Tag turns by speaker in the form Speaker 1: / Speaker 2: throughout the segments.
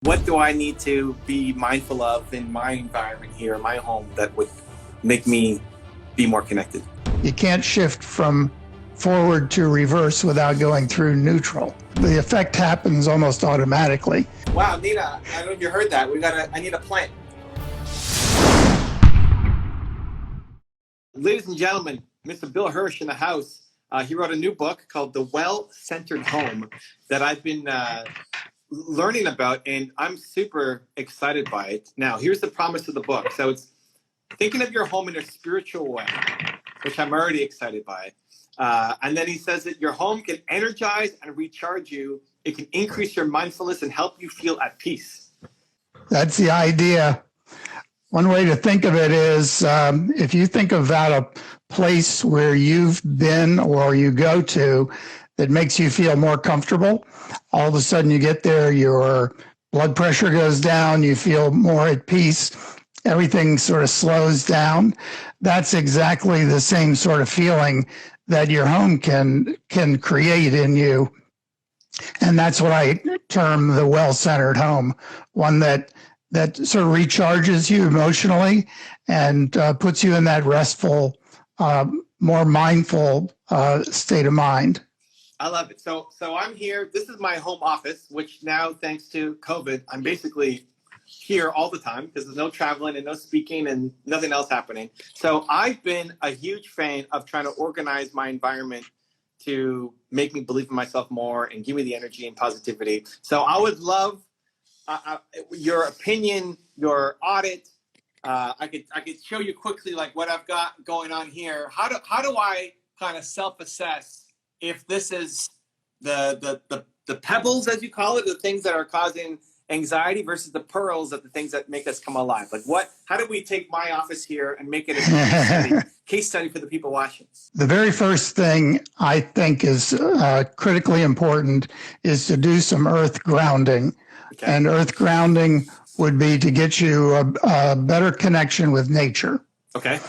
Speaker 1: What do I need to be mindful of in my environment here, in my home, that would make me be more connected?
Speaker 2: You can't shift from forward to reverse without going through neutral. The effect happens almost automatically.
Speaker 1: Wow, Nina, I don't know if you heard that. I need a plant. Ladies and gentlemen, Mr. Bill Hirsch in the house. He wrote a new book called The Well-Centered Home that I've been learning about, and I'm super excited by it. Now, here's the promise of the book. So it's thinking of your home in a spiritual way, which I'm already excited by. And then he says that your home can energize and recharge you. It can increase your mindfulness and help you feel at peace.
Speaker 2: That's the idea. One way to think of it is if you think about a place where you've been or you go to that makes you feel more comfortable, all of a sudden you get there, your blood pressure goes down, you feel more at peace, everything sort of slows down. That's exactly the same sort of feeling that your home can create in you. And that's what I term the well-centered home, one that sort of recharges you emotionally and puts you in that restful, more mindful state of mind.
Speaker 1: I love it. So I'm here. This is my home office, which now, thanks to COVID, I'm basically here all the time because there's no traveling and no speaking and nothing else happening. So I've been a huge fan of trying to organize my environment to make me believe in myself more and give me the energy and positivity. So I would love your opinion, your audit. I could show you quickly like what I've got going on here. How do I kind of self-assess if this is the pebbles, as you call it, the things that are causing anxiety versus the pearls, that the things that make us come alive? Like how do we take my office here and make it a case study for the people watching?
Speaker 2: The very first thing I think is critically important is to do some earth grounding. Okay. And earth grounding would be to get you a better connection with nature. Okay.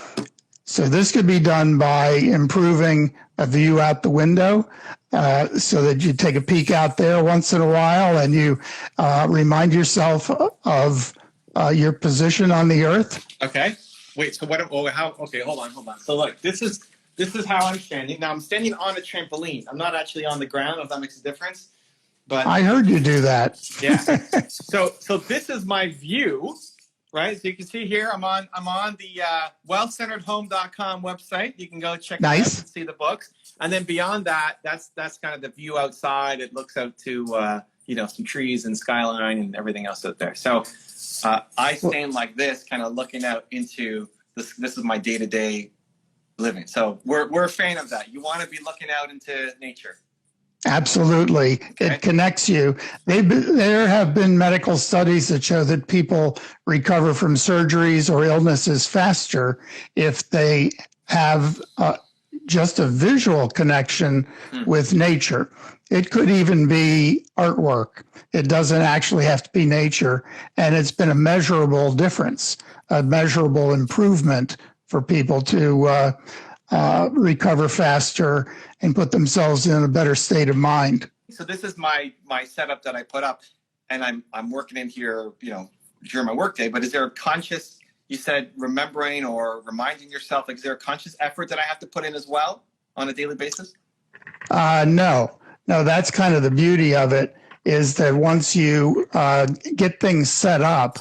Speaker 2: So this could be done by improving a view out the window so that you take a peek out there once in a while and you remind yourself of your position on the earth.
Speaker 1: Okay. Wait, so okay, hold on. So look, this is how I'm standing. Now I'm standing on a trampoline. I'm not actually on the ground, if that makes a difference. But
Speaker 2: I heard you do that.
Speaker 1: Yeah. So this is my view. Right, so you can see here, I'm on the wellcenteredhome.com website. You can go check it out and see the books. And then beyond that, that's kind of the view outside. It looks out to some trees and skyline and everything else out there. So I stand like this, kind of looking out into this. This is my day-to-day living. So we're a fan of that. You want to be looking out into nature.
Speaker 2: Absolutely. Okay. It connects you. There have been medical studies that show that people recover from surgeries or illnesses faster if they have just a visual connection with nature. It could even be artwork. It doesn't actually have to be nature. And it's been a measurable difference, a measurable improvement for people to recover faster and put themselves in a better state of mind.
Speaker 1: So this is my setup that I put up, and I'm working in here, during my workday. But is there a conscious, you said, remembering or reminding yourself, like, is there a conscious effort that I have to put in as well on a daily basis?
Speaker 2: No, that's kind of the beauty of it, is that once you get things set up,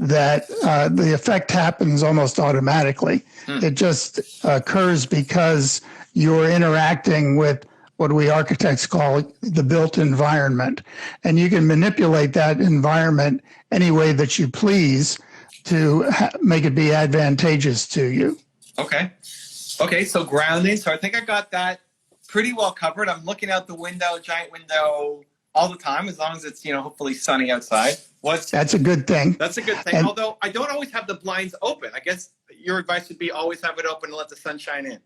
Speaker 2: that the effect happens almost automatically. It just occurs because you're interacting with what we architects call the built environment. And you can manipulate that environment any way that you please to make it be advantageous to you. Okay, so grounding. So I think I got that pretty well covered. I'm looking out the window, giant window, all the time, as long as it's, hopefully sunny outside. That's a good thing. That's a good thing. Although I don't always have the blinds open. I guess your advice would be always have it open and let the sun shine in.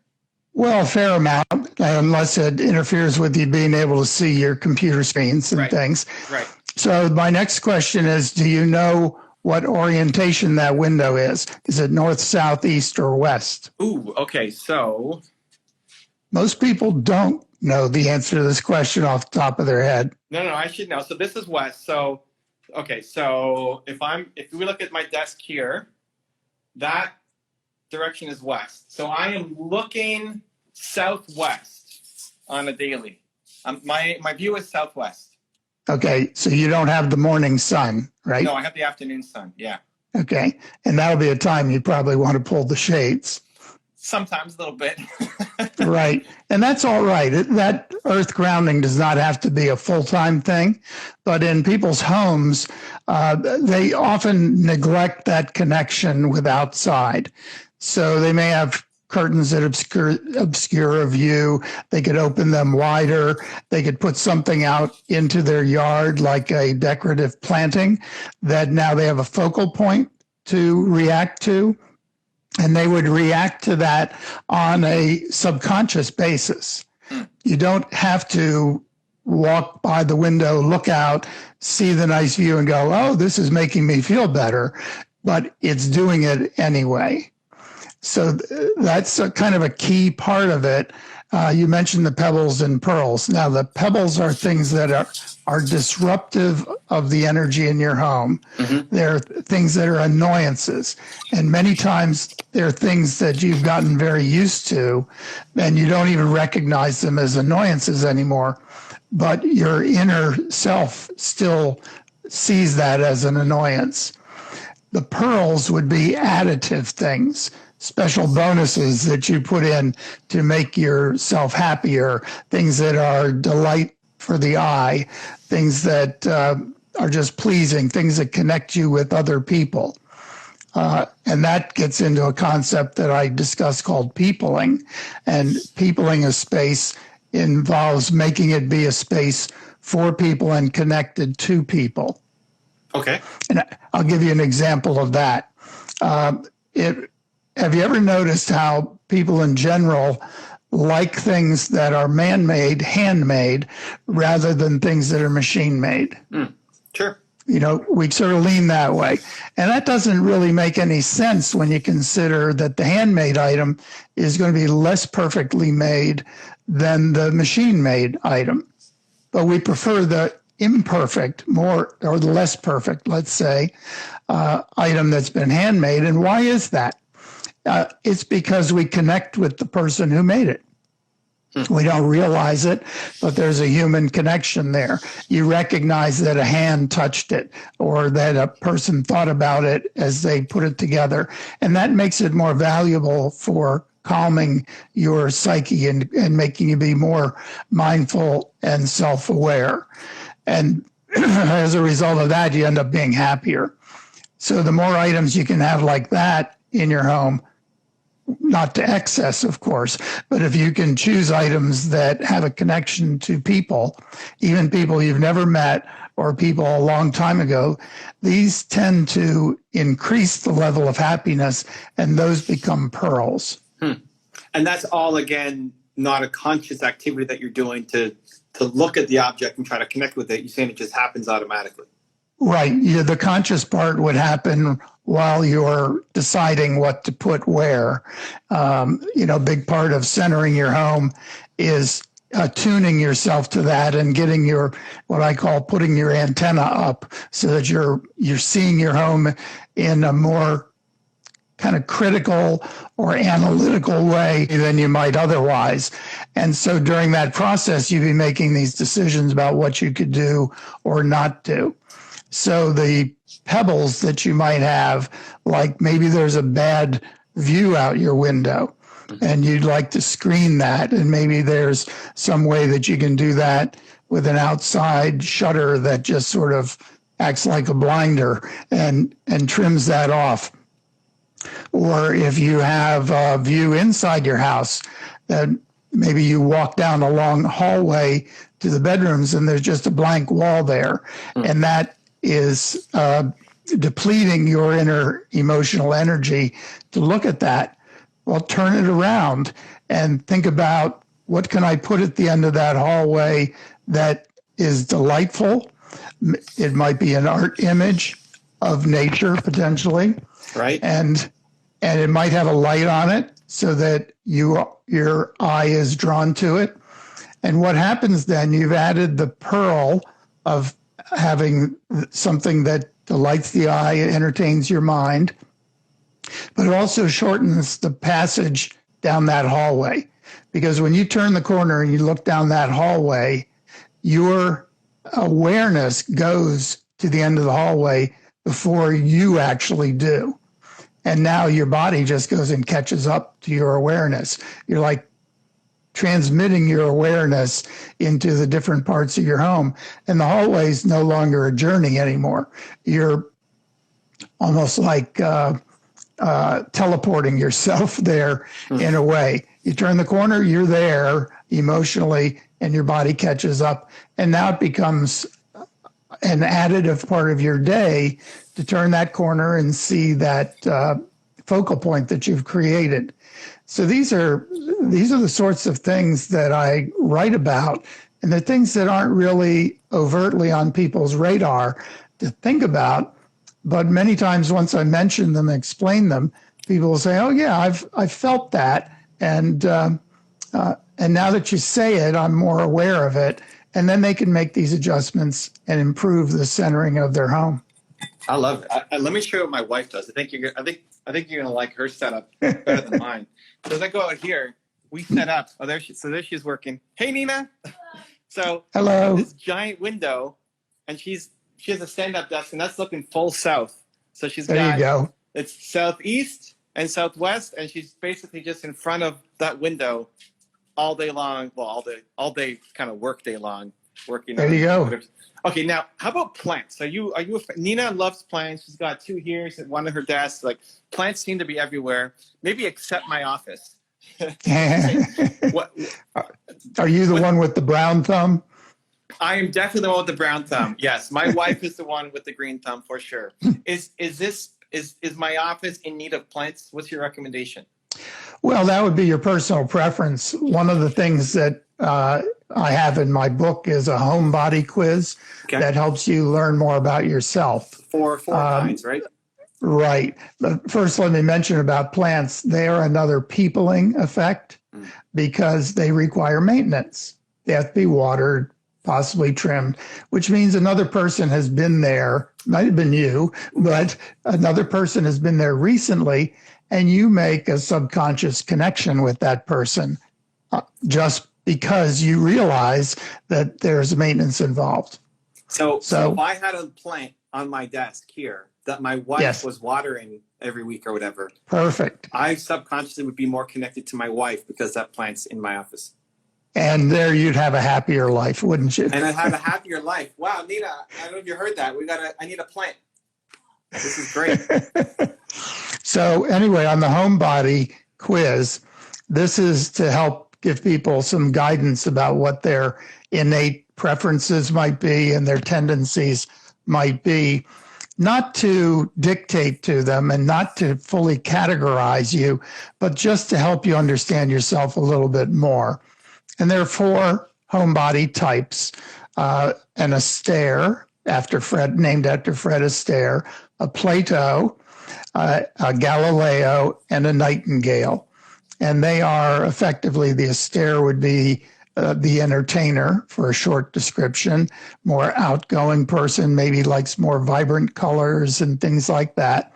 Speaker 2: Well, a fair amount, unless it interferes with you being able to see your computer screens and things. Right. So my next question is, do you know what orientation that window is? Is it north, south, east, or west? Ooh, okay. So most people don't know the answer to this question off the top of their head. No, I should know. So this is west. So
Speaker 1: Okay, so if we look at my desk here, that direction is west. So I am looking southwest on a daily. My view is southwest.
Speaker 2: Okay, so you don't have the morning sun, right?
Speaker 1: No, I have the afternoon sun. Yeah.
Speaker 2: Okay, and that'll be a time you probably want to pull the shades.
Speaker 1: Sometimes a little bit.
Speaker 2: Right, and that's all right. That earth grounding does not have to be a full-time thing, but in people's homes, they often neglect that connection with outside. So they may have curtains that obscure a view. They could open them wider. They could put something out into their yard like a decorative planting that now they have a focal point to react to. And they would react to that on a subconscious basis. You don't have to walk by the window, look out, see the nice view and go, oh, this is making me feel better, but it's doing it anyway. So that's a kind of a key part of it. You mentioned the pebbles and pearls. Now, the pebbles are things that are disruptive of the energy in your home. Mm-hmm. They're things that are annoyances. And many times they're things that you've gotten very used to, and you don't even recognize them as annoyances anymore. But your inner self still sees that as an annoyance. The pearls would be additive things, special bonuses that you put in to make yourself happier, things that are delight for the eye, things that are just pleasing, things that connect you with other people. And that gets into a concept that I discussed called peopling. And peopling a space involves making it be a space for people and connected to people.
Speaker 1: Okay.
Speaker 2: And I'll give you an example of that. Have you ever noticed how people in general like things that are man-made, handmade, rather than things that are machine-made?
Speaker 1: Sure.
Speaker 2: You know, we sort of lean that way. And that doesn't really make any sense when you consider that the handmade item is going to be less perfectly made than the machine-made item. But we prefer the imperfect, more or the less perfect, let's say, item that's been handmade. And why is that? It's because we connect with the person who made it. We don't realize it, but there's a human connection there. You recognize that a hand touched it or that a person thought about it as they put it together. And that makes it more valuable for calming your psyche and making you be more mindful and self-aware. And as a result of that, you end up being happier. So the more items you can have like that in your home, not to excess, of course, but if you can choose items that have a connection to people, even people you've never met or people a long time ago, these tend to increase the level of happiness, and those become pearls.
Speaker 1: And that's all, again, not a conscious activity that you're doing to look at the object and try to connect with it. You're saying it just happens automatically.
Speaker 2: Right. Yeah, the conscious part would happen while you're deciding what to put where. Big part of centering your home is tuning yourself to that and getting what I call putting your antenna up so that you're seeing your home in a more kind of critical or analytical way than you might otherwise. And so during that process, you'd be making these decisions about what you could do or not do. So the pebbles that you might have, like maybe there's a bad view out your window and you'd like to screen that. And maybe there's some way that you can do that with an outside shutter that just sort of acts like a blinder and trims that off. Or if you have a view inside your house, that maybe you walk down a long hallway to the bedrooms and there's just a blank wall there. And that is depleting your inner emotional energy to look at that. Well, turn it around and think about what can I put at the end of that hallway that is delightful. It might be an art image of nature potentially.
Speaker 1: Right.
Speaker 2: And it might have a light on it so that your eye is drawn to it. And what happens then, you've added the pearl of having something that delights the eye, entertains your mind, but it also shortens the passage down that hallway. Because when you turn the corner and you look down that hallway, your awareness goes to the end of the hallway before you actually do. And now your body just goes and catches up to your awareness. You're like transmitting your awareness into the different parts of your home. And the hallway is no longer a journey anymore. You're almost like teleporting yourself there in a way. You turn the corner, you're there emotionally, and your body catches up. And now it becomes an additive part of your day to turn that corner and see that focal point that you've created. So these are the sorts of things that I write about, and the things that aren't really overtly on people's radar to think about. But many times, once I mention them, explain them, people will say, "Oh yeah, I've felt that," and now that you say it, I'm more aware of it, and then they can make these adjustments and improve the centering of their home.
Speaker 1: I love it. Let me show you what my wife does. I think you're gonna like her setup better than mine. So as I go out here, we set up. Oh, there she's working. Hey, Nina. So
Speaker 2: hello.
Speaker 1: This giant window, and she has a stand-up desk, and that's looking full south. So
Speaker 2: There you go.
Speaker 1: It's southeast and southwest, and she's basically just in front of that window all day long. Well, all day kind of work day long, working.
Speaker 2: There you go.
Speaker 1: Okay, now how about plants? Nina loves plants. She's got 2 here at one of her desks. Like, plants seem to be everywhere, maybe except my office. What?
Speaker 2: Are you the one with the brown thumb?
Speaker 1: I am definitely the one with the brown thumb. Yes, my wife is the one with the green thumb for sure. Is my office in need of plants? What's your recommendation?
Speaker 2: Well, that would be your personal preference. One of the things that I have in my book is a home body quiz that helps you learn more about yourself.
Speaker 1: Four kinds, right?
Speaker 2: Right. But first, let me mention about plants. They are another peopling effect because they require maintenance. They have to be watered, possibly trimmed, which means another person has been there. Might have been you, but another person has been there recently, and you make a subconscious connection with that person just because you realize that there's maintenance involved.
Speaker 1: So if I had a plant on my desk here that my wife was watering every week or whatever.
Speaker 2: Perfect.
Speaker 1: I subconsciously would be more connected to my wife because that plant's in my office.
Speaker 2: And there you'd have a happier life, wouldn't you?
Speaker 1: And I'd have a happier life. Wow, Nina, I don't know if you heard that. I need a plant. This is great.
Speaker 2: So anyway, on the home body quiz, this is to help give people some guidance about what their innate preferences might be and their tendencies might be, not to dictate to them and not to fully categorize you, but just to help you understand yourself a little bit more. And there are 4 home body types, an Astaire, named after Fred Astaire, a Plato, a Galileo, and a Nightingale. And they are effectively, the Astaire would be the entertainer for a short description, more outgoing person, maybe likes more vibrant colors and things like that.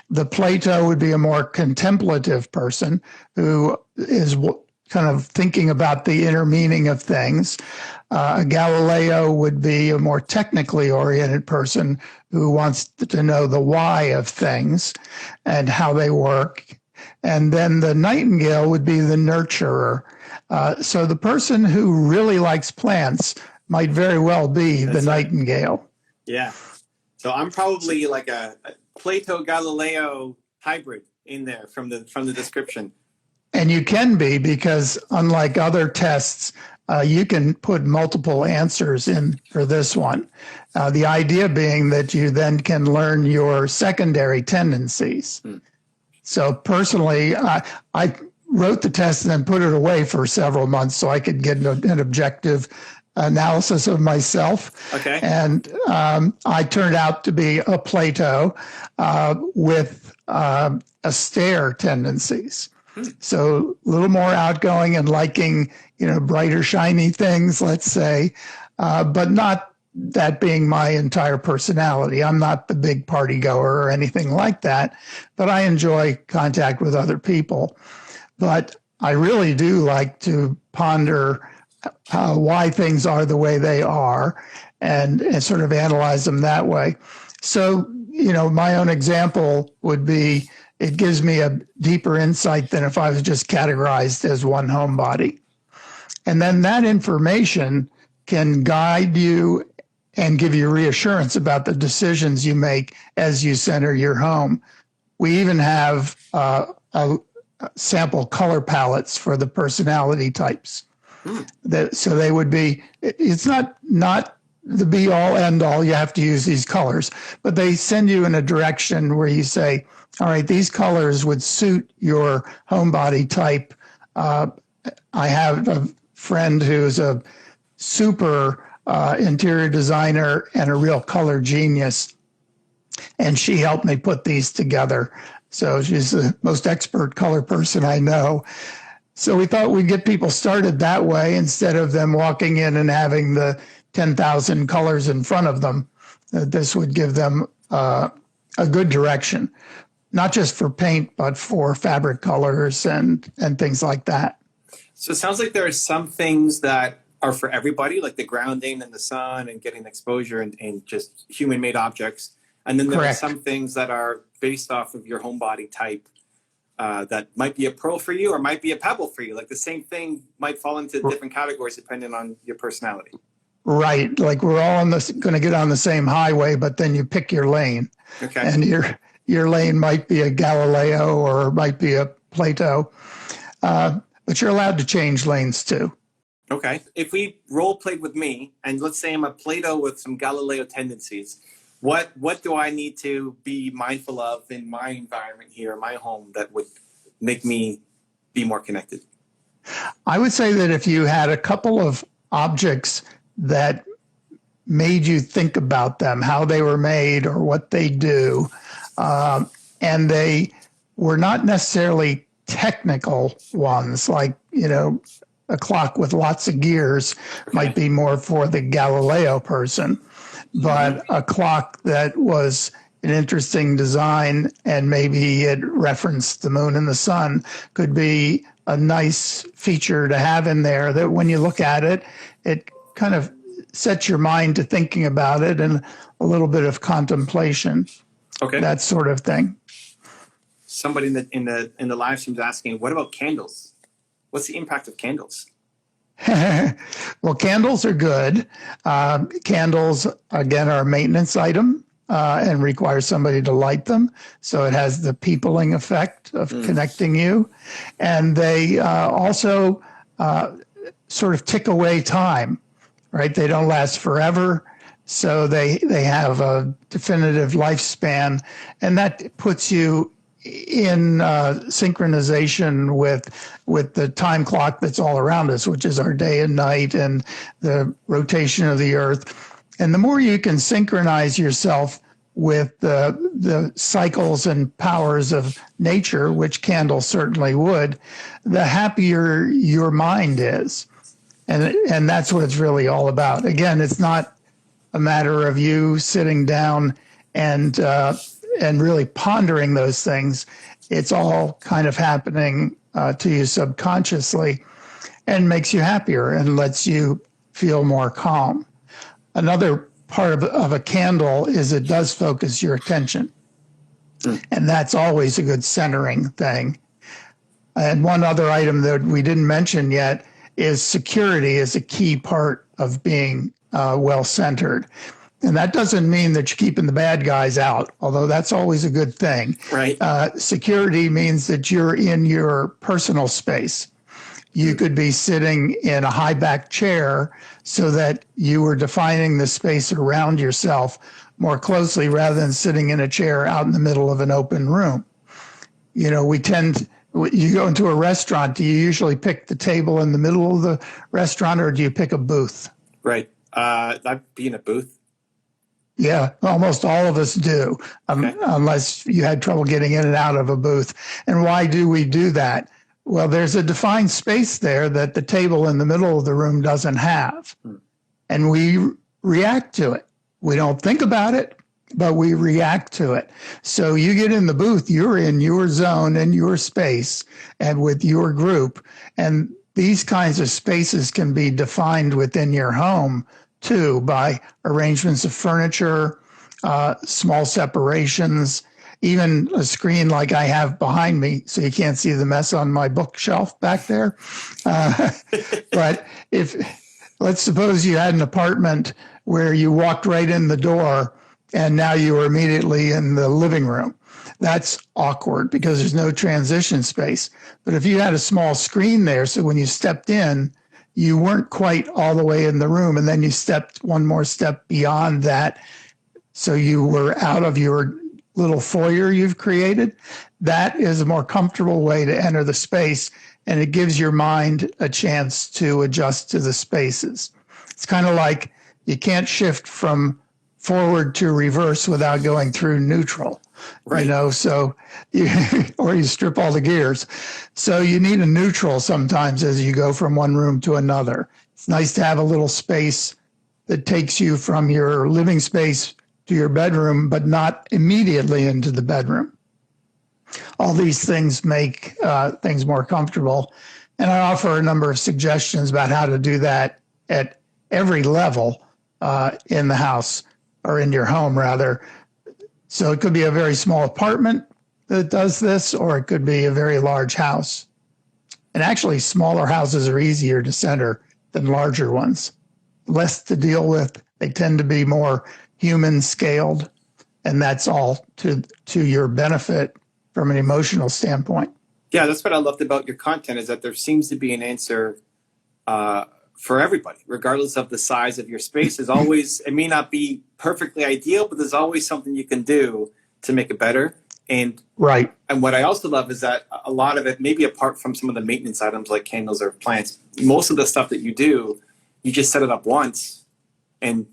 Speaker 2: The Plato would be a more contemplative person who is kind of thinking about the inner meaning of things. Galileo would be a more technically oriented person who wants to know the why of things and how they work. And then the Nightingale would be the nurturer. So the person who really likes plants might very well be the Nightingale.
Speaker 1: Yeah. So I'm probably like a Plato Galileo hybrid in there from the description.
Speaker 2: And you can be, because unlike other tests, you can put multiple answers in for this one. The idea being that you then can learn your secondary tendencies. So personally, I wrote the test and then put it away for several months so I could get an objective analysis of myself.
Speaker 1: Okay.
Speaker 2: And I turned out to be a Plato with Astaire tendencies. So a little more outgoing and liking, brighter, shiny things, let's say, but not that being my entire personality. I'm not the big party goer or anything like that, but I enjoy contact with other people. But I really do like to ponder why things are the way they are and sort of analyze them that way. So, my own example would be it gives me a deeper insight than if I was just categorized as one homebody. And then that information can guide you and give you reassurance about the decisions you make as you center your home. We even have sample color palettes for the personality types. So they would be, it's not the be all end all, you have to use these colors, but they send you in a direction where you say, all right, these colors would suit your homebody type. I have a friend who's a super interior designer and a real color genius, and she helped me put these together. So she's the most expert color person I know. So we thought we'd get people started that way instead of them walking in and having the 10,000 colors in front of them. This would give them a good direction, not just for paint, but for fabric colors and things like that.
Speaker 1: So it sounds like there are some things that are for everybody, like the grounding and the sun and getting exposure and just human-made objects. And then there
Speaker 2: Correct.
Speaker 1: are some things that are based off of your homebody type that might be a pearl for you or might be a pebble for you. Like the same thing might fall into different categories depending on your personality.
Speaker 2: Right. Like we're all going to get on the same highway, but then you pick your lane.
Speaker 1: Okay.
Speaker 2: And your lane might be a Galileo or might be a Plato, but you're allowed to change lanes too.
Speaker 1: Okay. If we role played with me, and let's say I'm a Plato with some Galileo tendencies, what do I need to be mindful of in my environment here, my home, that would make me be more connected?
Speaker 2: I would say that if you had a couple of objects that made you think about them, how they were made or what they do, and they were not necessarily technical ones, like, a clock with lots of gears might be more for the Galileo person, but a clock that was an interesting design and maybe it referenced the moon and the sun could be a nice feature to have in there that when you look at it, it kind of sets your mind to thinking about it and a little bit of contemplation.
Speaker 1: Okay.
Speaker 2: That sort of thing.
Speaker 1: Somebody in the live stream is asking, what about candles? What's the impact of candles?
Speaker 2: Well, candles are good. Candles, again, are a maintenance item and require somebody to light them. So it has the peopling effect of connecting you. And they also sort of tick away time, right? They don't last forever. So they have a definitive lifespan. And that puts you in synchronization with the time clock that's all around us, which is our day and night and the rotation of the earth. And the more you can synchronize yourself with the cycles and powers of nature, which candles certainly would, the happier your mind is. And that's what it's really all about. Again, it's not a matter of you sitting down and really pondering those things. It's all kind of happening to you subconsciously and makes you happier and lets you feel more calm. Another part of a candle is it does focus your attention. And that's always a good centering thing. And one other item that we didn't mention yet is security is a key part of being well-centered. And that doesn't mean that you're keeping the bad guys out, although that's always a good thing.
Speaker 1: Right.
Speaker 2: Security means that you're in your personal space. You could be sitting in a high back chair so that you were defining the space around yourself more closely rather than sitting in a chair out in the middle of an open room. You go into a restaurant, do you usually pick the table in the middle of the restaurant or do you pick a booth?
Speaker 1: Right. I'd be in a booth.
Speaker 2: Yeah, almost all of us do, unless you had trouble getting in and out of a booth. And why do we do that? Well, there's a defined space there that the table in the middle of the room doesn't have. And we react to it. We don't think about it, but we react to it. So you get in the booth, you're in your zone and your space and with your group. And these kinds of spaces can be defined within your home too by arrangements of furniture, small separations, even a screen like I have behind me, so you can't see the mess on my bookshelf back there. But let's suppose you had an apartment where you walked right in the door and now you were immediately in the living room. That's awkward because there's no transition space. But if you had a small screen there, so when you stepped in, you weren't quite all the way in the room, and then you stepped one more step beyond that, so you were out of your little foyer you've created. That is a more comfortable way to enter the space, and it gives your mind a chance to adjust to the spaces. It's kind of like you can't shift from forward to reverse without going through neutral, right? So or you strip all the gears. So you need a neutral sometimes as you go from one room to another. It's nice to have a little space that takes you from your living space to your bedroom, but not immediately into the bedroom. All these things make things more comfortable. And I offer a number of suggestions about how to do that at every level in the house, or in your home rather. So it could be a very small apartment that does this, or it could be a very large house. And actually smaller houses are easier to center than larger ones. Less to deal with. They tend to be more human scaled, and that's all to your benefit from an emotional standpoint.
Speaker 1: Yeah, that's what I loved about your content, is that there seems to be an answer for everybody, regardless of the size of your space. There's always, it may not be perfectly ideal, but there's always something you can do to make it better. And
Speaker 2: right.
Speaker 1: And what I also love is that a lot of it, maybe apart from some of the maintenance items like candles or plants, most of the stuff that you do, you just set it up once and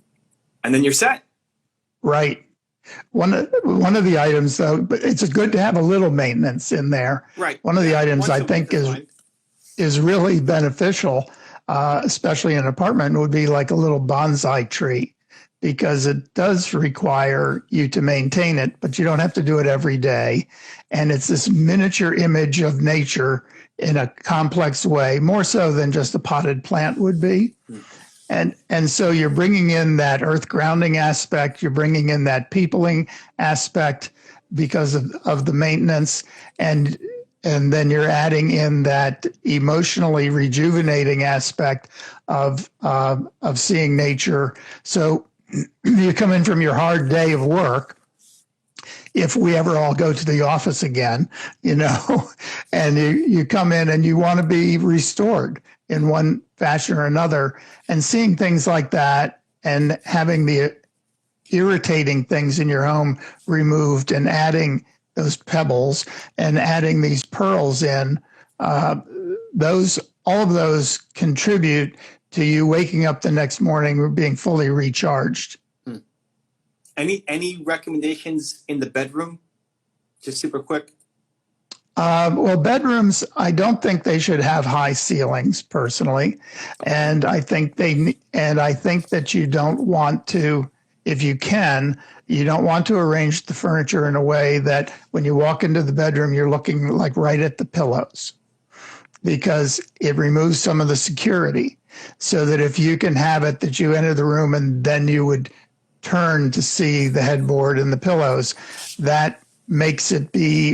Speaker 1: then you're set.
Speaker 2: Right. One of the items, though, but it's good to have a little maintenance in there.
Speaker 1: Right.
Speaker 2: One of the items I think is really beneficial, especially in an apartment, would be like a little bonsai tree, because it does require you to maintain it, but you don't have to do it every day. And it's this miniature image of nature in a complex way, more so than just a potted plant would be. And so you're bringing in that earth grounding aspect, you're bringing in that peopling aspect because of the maintenance, and then you're adding in that emotionally rejuvenating aspect of seeing nature. So you come in from your hard day of work, if we ever all go to the office again, and you come in and you want to be restored in one fashion or another, and seeing things like that and having the irritating things in your home removed and adding those pebbles and adding these pearls in, all of those contribute to you waking up the next morning being fully recharged.
Speaker 1: Any recommendations in the bedroom? Just super quick.
Speaker 2: Well, bedrooms, I don't think they should have high ceilings personally. And I think that you don't want to, if you can, you don't want to arrange the furniture in a way that when you walk into the bedroom, you're looking like right at the pillows, because it removes some of the security. So that if you can have it that you enter the room and then you would turn to see the headboard and the pillows, that makes it be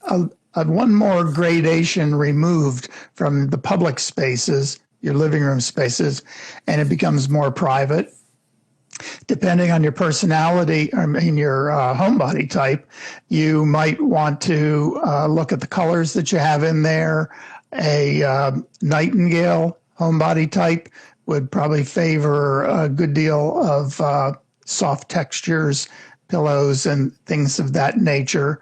Speaker 2: a one more gradation removed from the public spaces, your living room spaces, and it becomes more private. Depending on your personality, your homebody type, you might want to look at the colors that you have in there. A nightingale homebody type would probably favor a good deal of soft textures, pillows, and things of that nature.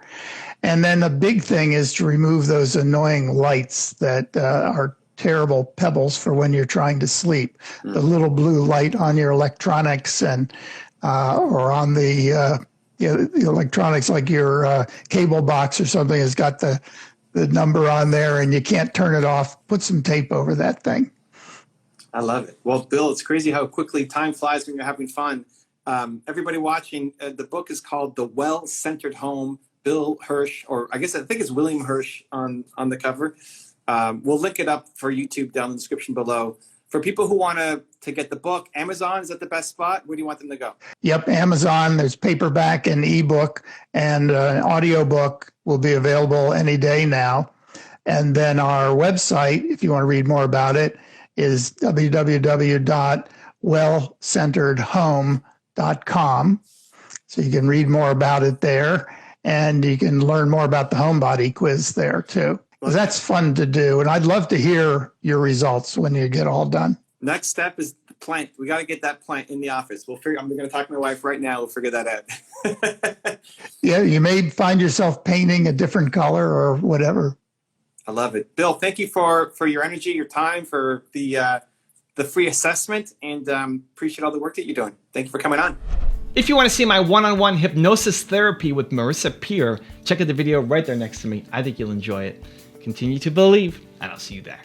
Speaker 2: And then a big thing is to remove those annoying lights that are terrible pebbles for when you're trying to sleep. The little blue light on your electronics and or on the electronics, like your cable box or something, has got the number on there and you can't turn it off. Put some tape over that thing.
Speaker 1: I love it. Well, Bill, it's crazy how quickly time flies when you're having fun. Everybody watching, the book is called The Well-Centered Home, Bill Hirsch, or I think it's William Hirsch on the cover. We'll link it up for YouTube down in the description below. For people who want to get the book, Amazon, is that the best spot? Where do you want them to go?
Speaker 2: Yep, Amazon. There's paperback and ebook, and an audiobook will be available any day now. And then our website, if you want to read more about it, is www.wellcenteredhome.com. So you can read more about it there, and you can learn more about the homebody quiz there too. Because that's fun to do, and I'd love to hear your results when you get all done.
Speaker 1: Next step is the plant. We got to get that plant in the office. I'm going to talk to my wife right now. We'll figure that out.
Speaker 2: Yeah, you may find yourself painting a different color or whatever.
Speaker 1: I love it. Bill, thank you for your energy, your time, for the free assessment, and appreciate all the work that you're doing. Thank you for coming on.
Speaker 3: If you want to see my one-on-one hypnosis therapy with Marissa Peer, check out the video right there next to me. I think you'll enjoy it. Continue to believe, and I'll see you there.